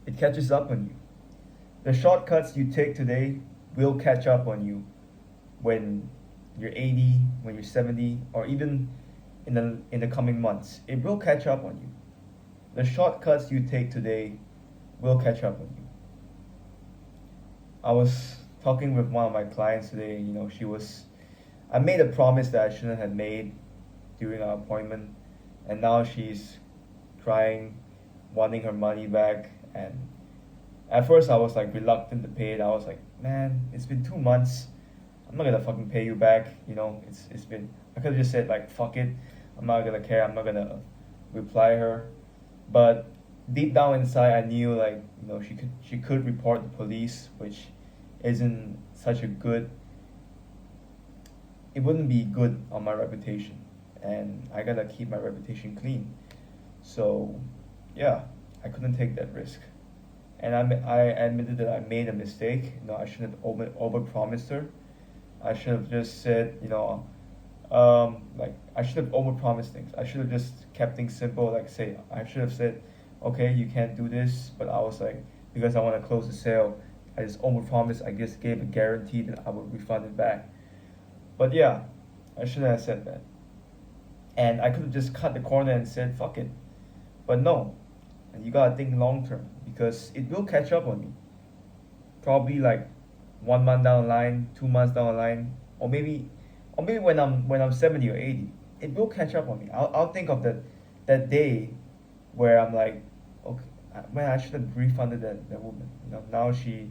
it catches up on you. The shortcuts you take today will catch up on you when you're 80, when you're 70, or even in the coming months. It will catch up on you. The shortcuts you take today will catch up on you. I was talking with one of my clients today. I made a promise that I shouldn't have made during our appointment, and now she's crying, wanting her money back. And at first, I was like reluctant to pay it. I was like, man, it's been 2 months. I'm not gonna fucking pay you back. It's been. I could have just said like, fuck it. I'm not gonna care. I'm not gonna reply her. But deep down inside, I knew like she could report the police, which isn't such a good. It wouldn't be good on my reputation, and I gotta keep my reputation clean. So, yeah, I couldn't take that risk, and I admitted that I made a mistake. I shouldn't have over promised her. I should have just said, like I should have over promised things. I should have just kept things simple. Like say, I should have said, okay, you can't do this. But I was like, because I want to close the sale, I just over promised. I just gave a guarantee that I would refund it back. But yeah, I shouldn't have said that. And I could have just cut the corner and said, fuck it. But no, and you gotta think long term because it will catch up on you. Probably like 1 month down the line, 2 months down the line, or maybe when I'm 70 or 80, it will catch up on me. I'll think of that day where I'm like, okay, man, I should have refunded that woman. Now she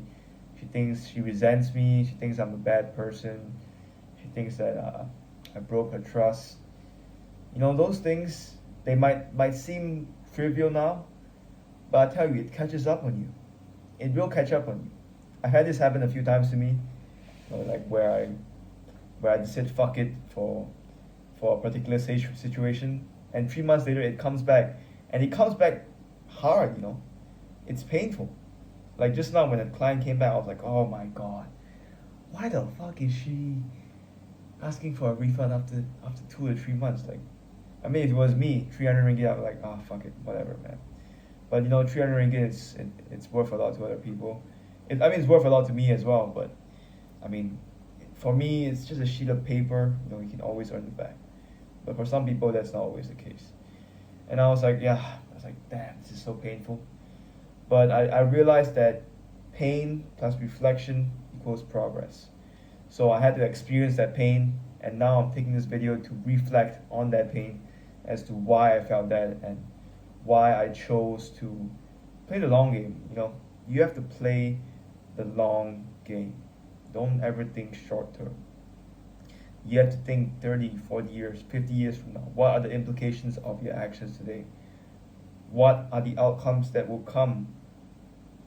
thinks she resents me. She thinks I'm a bad person. She thinks that I broke her trust. Those things they might seem trivial now, but I tell you, it catches up on you. It will catch up on you. I've had this happen a few times to me, like where I just said fuck it for a particular situation, and 3 months later it comes back, and it comes back hard. It's painful. Like just now when a client came back, I was like, oh my god, why the fuck is she asking for a refund after 2 or 3 months? Like, I mean, if it was me, 300 ringgit, I'd be like, oh fuck it, whatever, man. But 300 ringgit, it's worth a lot to other people. It's worth a lot to me as well. But I mean, for me, it's just a sheet of paper. You can always earn it back. But for some people, that's not always the case. And I was like, damn, this is so painful. But I realized that pain plus reflection equals progress. So I had to experience that pain, and now I'm taking this video to reflect on that pain as to why I felt that and why I chose to play the long game. You have to play the long game. Don't ever think short term. You have to think 30, 40 years, 50 years from now. What are the implications of your actions today? What are the outcomes that will come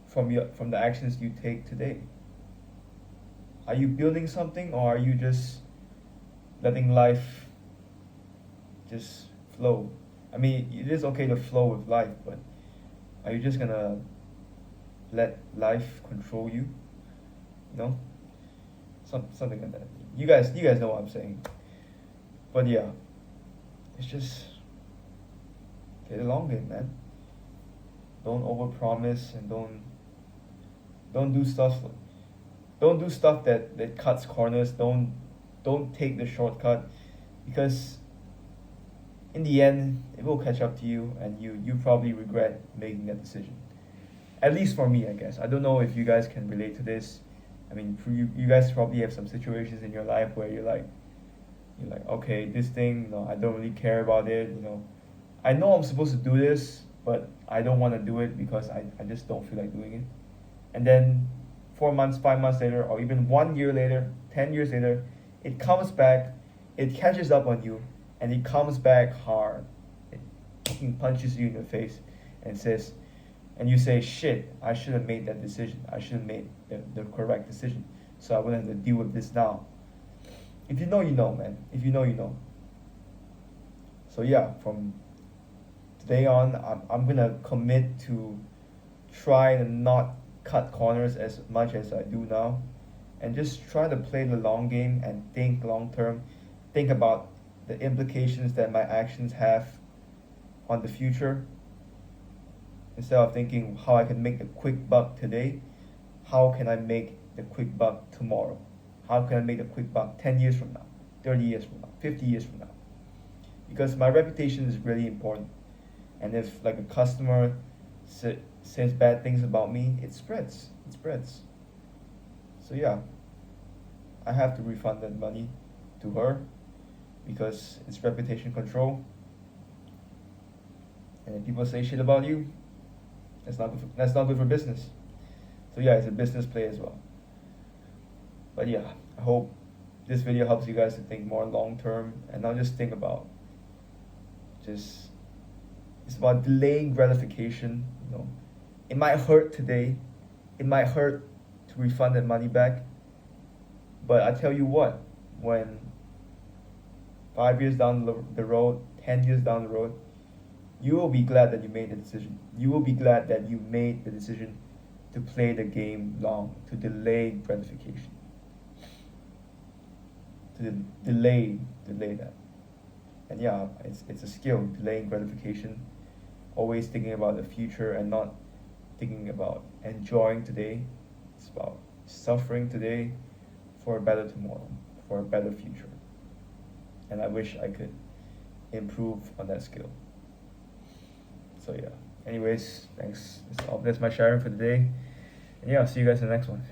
from the actions you take today? Are you building something, or are you just letting life just flow? I mean, it is okay to flow with life, but are you just gonna let life control you? Something like that. You guys know what I'm saying. But yeah, it's just play the long game, man. Don't overpromise, and don't do stuff. Don't do stuff that cuts corners. Don't take the shortcut, because in the end it will catch up to you, and you probably regret making that decision. At least for me, I guess. I don't know if you guys can relate to this. I mean, for you guys probably have some situations in your life where you're like, okay, this thing, I don't really care about it. I know I'm supposed to do this, but I don't want to do it because I just don't feel like doing it. And then 4 months, 5 months later, or even 1 year later, 10 years later, it comes back, it catches up on you, and it comes back hard. It fucking punches you in the face and says, and you say, shit, I should have made that decision. I should have made the correct decision, so I wouldn't have to deal with this now. If you know, you know, man. If you know, you know. So yeah, from today on, I'm gonna commit to try and not cut corners as much as I do now, and just try to play the long game and think long term. Think about the implications that my actions have on the future, Instead of thinking how I can make the quick buck today, how can I make the quick buck tomorrow? How can I make the quick buck 10 years from now, 30 years from now, 50 years from now? Because my reputation is really important. And if like a customer says bad things about me, it spreads. It spreads. So yeah, I have to refund that money to her because it's reputation control. And if people say shit about you, that's not good for business. So yeah, it's a business play as well. But yeah, I hope this video helps you guys to think more long term and not just think about just it's about delaying gratification. It might hurt today, it might hurt to refund that money back, but I tell you what, when 5 years down the road, 10 years down the road, you will be glad that you made the decision. You will be glad that you made the decision to play the game long, to delay gratification, to delay that. And yeah, it's a skill, delaying gratification, always thinking about the future and not thinking about enjoying today. It's about suffering today for a better tomorrow, for a better future. And I wish I could improve on that skill. So yeah. Anyways, thanks. That's my sharing for today. And yeah, I'll see you guys in the next one.